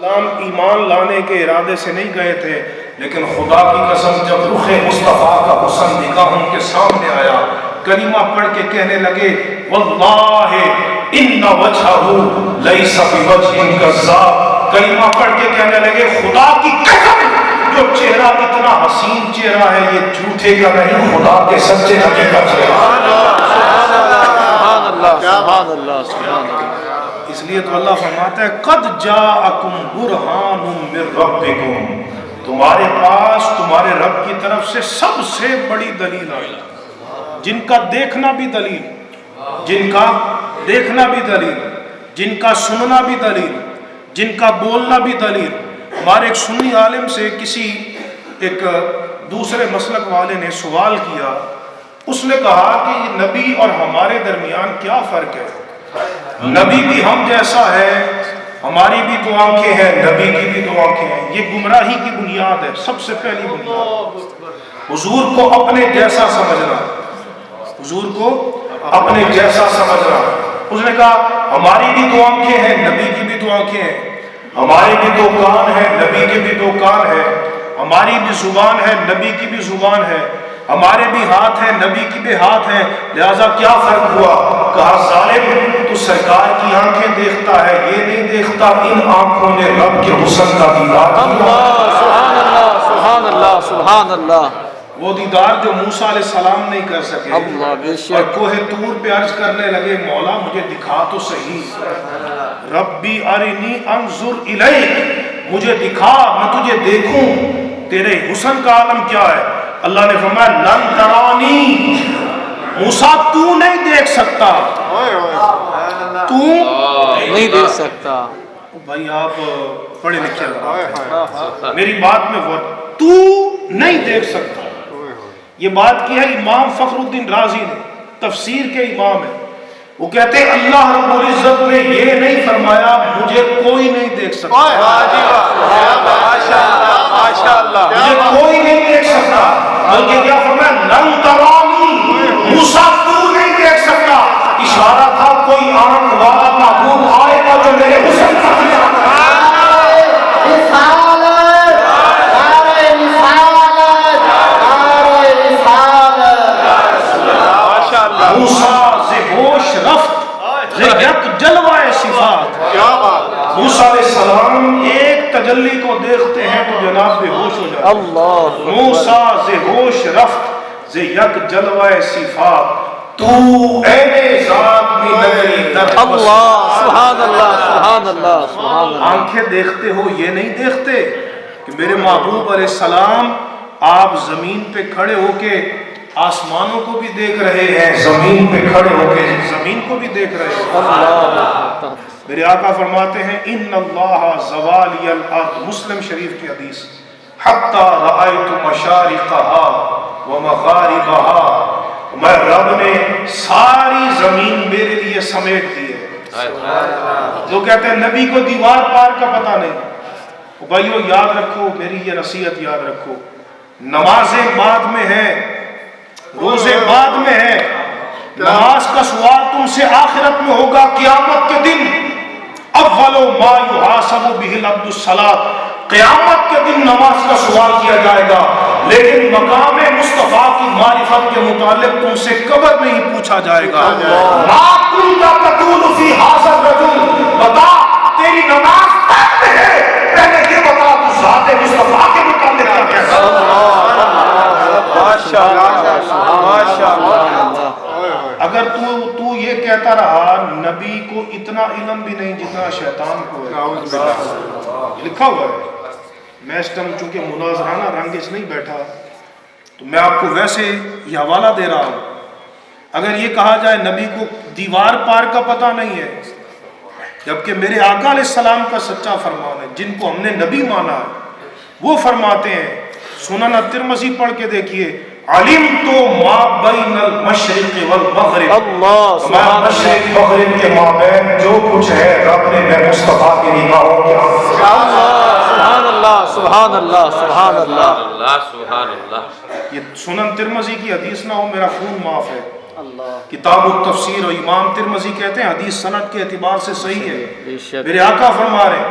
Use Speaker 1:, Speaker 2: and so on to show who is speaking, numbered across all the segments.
Speaker 1: سلام ایمان لانے کے ارادے سے نہیں گئے تھے، لیکن خدا کی قسم جب رخ مصطفیٰ کا حسن نگاہوں کے سامنے آیا، کلمہ پڑھ کے کہنے لگے واللہ ان وجہہ لیس بوجہ کذاب، کلمہ پڑھ کے کہنے لگے خدا کی قسم جو چہرہ اتنا حسین چہرہ ہے یہ جھوٹے کا نہیں، خدا کے سچے نبی کا چہرہ۔
Speaker 2: سبحان اللہ سبحان اللہ سبحان اللہ۔
Speaker 1: اس لیے تو اللہ فرماتا ہے قد جاءکم برہان من ربکم، تمہارے پاس تمہارے رب کی طرف سے سب سے بڑی دلیل آئی، جن کا دیکھنا بھی دلیل، جن کا دیکھنا بھی دلیل، جن کا سننا بھی دلیل، جن کا بولنا بھی دلیل۔ ہمارے ایک سنی عالم سے کسی ایک دوسرے مسلک والے نے سوال کیا، اس نے کہا کہ یہ نبی اور ہمارے درمیان کیا فرق ہے؟ نبی بھی ہم جیسا ہے، ہماری بھی دو آنکھیں ہیں، نبی کی بھی دو آنکھیں ہیں، یہ گمراہی کی بنیاد ہے، سب سے پہلی بنیاد حضور کو اپنے جیسا سمجھنا، حضور کو اپنے جیسا سمجھنا۔ اس نے کہا ہماری بھی دو آنکھیں ہیں، نبی کی بھی دو آنکھیں ہیں، ہمارے بھی دو کان ہیں، نبی کے بھی دو کان ہیں، ہماری بھی زبان ہے، نبی کی بھی زبان ہے، ہمارے بھی ہاتھ ہیں، نبی کی بھی ہاتھ ہیں، لہذا کیا فرق ہوا؟ کہا ظالم تو سرکار کی آنکھیں دیکھتا ہے، یہ نہیں دیکھتا ان آنکھوں نے رب کے حسن کا دیدار کیا۔
Speaker 2: سبحان اللہ سبحان اللہ سبحان اللہ۔
Speaker 1: وہ دیدار جو موسیٰ علیہ السلام نہیں کر سکے،
Speaker 2: اللہ بے شک۔
Speaker 1: اور کوہ طور پہ عرض کرنے لگے مولا مجھے دکھا تو صحیح، ربی ارنی انظر الیک، مجھے دکھا میں تجھے دیکھوں، تیرے حسن کا عالم کیا ہے؟ اللہ نے فرمایا لن ترانی، موسیٰ تو نہیں دیکھ سکتا، تو
Speaker 2: نہیں دیکھ سکتا۔
Speaker 1: بھائی آپ پڑھے لکھے ہیں، میری بات میں غور، تو نہیں دیکھ سکتا۔ یہ بات کی ہے امام فخر الدین رازی نے، تفسیر کے امام ہیں، وہ کہتے ہیں اللہ رب العزت نے یہ نہیں فرمایا مجھے کوئی نہیں دیکھ سکتا، مجھے کوئی نہیں دیکھ سکتا، بلکہ کیا فرمایا لن ترانی، موسیٰ تو نہیں دیکھ سکتا، اشارہ تھا کوئی آنکھ والا محبوب آئے گا جو میرے حسن کا موسیٰ سے ہوش رفت سے یک جلوہ صفات۔ موسیٰ علیہ السلام ایک تجلی کو دیکھتے ہیں تو جناب بے ہوش ہو جاتے ہیں۔ موسیٰ سے ہوش رفت سے یک جلوہ صفات، تو اے ذات میں نگری در
Speaker 2: اللہ سبحان اللہ سبحان اللہ سبحان اللہ۔
Speaker 1: آنکھیں دیکھتے ہو یہ نہیں دیکھتے کہ میرے محبوب علیہ السلام آپ زمین پہ کھڑے ہو کے آسمانوں کو بھی دیکھ رہے ہیں، زمین پہ کھڑے ہو کے زمین کو بھی دیکھ رہے ہیں۔
Speaker 2: اللہ
Speaker 1: میرے آقا فرماتے ہیں ان اللہ زوالی الارض، مسلم شریف کی حدیث، حتی رأیت مشارقها ومغاربها، میں رب نے ساری زمین میرے لیے سمیٹ دی ہے۔ جو کہتے ہیں نبی کو دیوار پار کا پتہ نہیں، بھائیو یاد رکھو، میری یہ نصیحت یاد رکھو، نمازیں بعد میں ہیں، روزے بعد میں ہے، نماز کا سوال تم سے آخرت میں ہوگا قیامت کے دن، اول ما یحاسب به العبد الصلاۃ، قیامت کے دن نماز کا سوال کیا جائے گا، لیکن مقام مصطفیٰ کی معرفت کے متعلق تم سے قبر میں ہی پوچھا جائے گا۔ ما کنت تقول فی ھذا الرجل، بتا تیری نماز کب میں ہے، پہلے یہ بتا تو ذات مصطفیٰ کے متعلق کیا کہتا ہے۔ اگر تو یہ کہتا رہا نبی کو اتنا علم بھی نہیں جتنا شیطان کو ہے، لکھا ہوا ہے، میں اس ٹائم چونکہ مناظرانہ رنگش نہیں بیٹھا تو میں آپ کو ویسے یہ حوالہ دے رہا ہوں، اگر یہ کہا جائے نبی کو دیوار پار کا پتہ نہیں ہے، جبکہ میرے آقا علیہ السلام کا سچا فرمان ہے، جن کو ہم نے نبی مانا ہے، وہ فرماتے ہیں، سنن ترمذی پڑھ کے دیکھیے، علم تو ما بین المشرق والمغرب،
Speaker 2: اللہ
Speaker 1: مشرق مغرب کے مابین جو کچھ ہے رب نے میں مصطفیٰ کی نگاہوں کے
Speaker 2: سبحان اللہ سبحان اللہ سبحان اللہ
Speaker 3: سبحان اللہ۔
Speaker 1: یہ سنن ترمذی کی حدیث نہ ہو میرا خون معاف ہے، کتاب التفسیر اور امام ترمذی کہتے ہیں حدیث سند کے اعتبار سے صحیح ہے۔ میرے آقا فرما رہے ہیں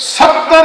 Speaker 1: 70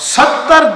Speaker 1: 70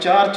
Speaker 1: 4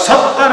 Speaker 1: 70